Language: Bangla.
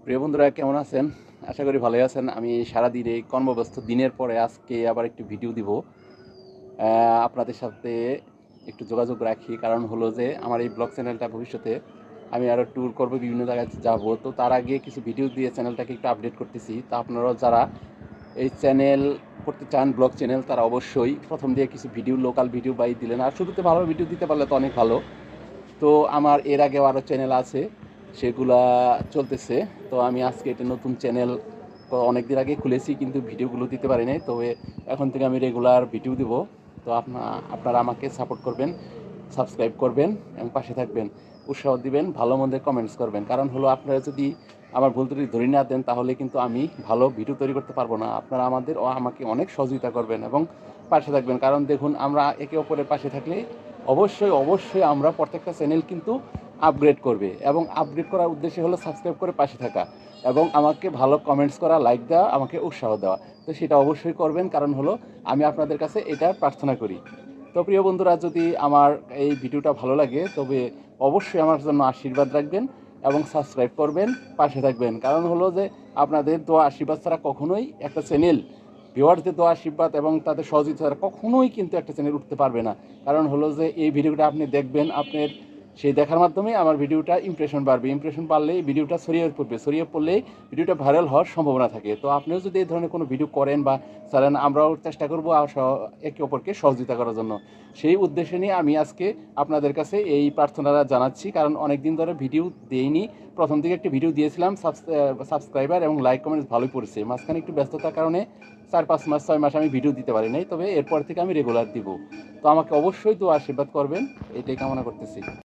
প্রিয় বন্ধুরা কেমন আছেন? আশা করি ভালোই আছেন। আমি সারাদিন এই কর্মব্যস্ত দিনের পরে আজকে আবার একটি ভিডিও দিব। আপনাদের সাথে একটু যোগাযোগ রাখি। কারণ হলো যে আমার এই ব্লগ চ্যানেলটা ভবিষ্যতে আমি আরও ট্যুর করব, বিভিন্ন জায়গায় যাব। তো তার আগে কিছু ভিডিও দিয়ে চ্যানেলটাকে একটু আপডেট করতেছি। তো আপনারাও যারা এই চ্যানেল করতে চান, ব্লগ চ্যানেল, তারা অবশ্যই প্রথম দিয়ে কিছু ভিডিও, লোকাল ভিডিও বাই দিলেন। আর শুরুতে ভালো ভিডিও দিতে পারলে তো অনেক ভালো। তো আমার এর আগেও আরও চ্যানেল আছে, সেগুলা চলতেছে। তো আমি আজকে এটা নতুন চ্যানেল অনেক দিন আগে খুলেছি, কিন্তু ভিডিওগুলো দিতে পারি নাই। তবে এখন থেকে আমি রেগুলার ভিডিও দিব। তো আপনারা আমাকে সাপোর্ট করবেন, সাবস্ক্রাইব করবেন এবং পাশে থাকবেন, উৎসাহ দিবেন, ভালো মন্দের কমেন্টস করবেন। কারণ হলো আপনারা যদি আমার ভুল ত্রুটি ধরে না দেন, তাহলে কিন্তু আমি ভালো ভিডিও তৈরি করতে পারবো না। আপনারা আমাকে অনেক সহযোগিতা করবেন এবং পাশে থাকবেন। কারণ দেখুন, আমরা একে অপরের পাশে থাকলে অবশ্যই আমরা প্রত্যেকটা চ্যানেল কিন্তু আপগ্রেড করবে, এবং আপগ্রেড করার উদ্দেশ্য হলো সাবস্ক্রাইব করে পাশে থাকা এবং আমাকে ভালো কমেন্টস করা, লাইক দেওয়া, আমাকে উৎসাহ দেওয়া। তো সেটা অবশ্যই করবেন, কারণ হলো আমি আপনাদের কাছে এটা প্রার্থনা করি। তো প্রিয় বন্ধুরা, যদি আমার এই ভিডিওটা ভালো লাগে তবে অবশ্যই আমার জন্য আশীর্বাদ রাখবেন এবং সাবস্ক্রাইব করবেন, পাশে থাকবেন। কারণ হলো যে আপনাদের দোয়া আশীর্বাদ ছাড়া কখনোই একটা চ্যানেল, ভিউয়ার্সদের দোয়া আশীর্বাদ এবং তাদের সহযোগিতা ছাড়া কখনোই কিন্তু একটা চ্যানেল উঠতে পারবে না। কারণ হলো যে এই ভিডিওটা আপনি দেখবেন, আপনার সেই দেখার মাধ্যমে আমার ভিডিওটা ইমপ্রেশন বাড়বে, ইমপ্রেশন বাড়লেই ভিডিওটা ছড়িয়ে পড়লেই ভিডিওটা ভাইরাল হওয়ার সম্ভাবনা থাকে। তো আপনিও যদি এই ধরনের কোনো ভিডিও করেন বা চালান, আমরাও চেষ্টা করবো একে অপরকে সহযোগিতা করার জন্য। সেই উদ্দেশ্যে নিয়ে আমি আজকে আপনাদের কাছে এই প্রার্থনাটা জানাচ্ছি। কারণ অনেক দিন ধরে ভিডিও দেইনি। প্রথম দিকে একটি ভিডিও দিয়েছিলাম, সাবস্ক্রাইবার এবং লাইক কমেন্টস ভালোই পড়েছে। মাঝখানে একটু ব্যস্ততার কারণে 4-5 মাস 6 মাস আমি ভিডিও দিতে পারি নাই। তবে এরপর থেকে আমি রেগুলার দিব। তো আমাকে অবশ্যই তো আশীর্বাদ করবেন, এটাই কামনা করতেছি।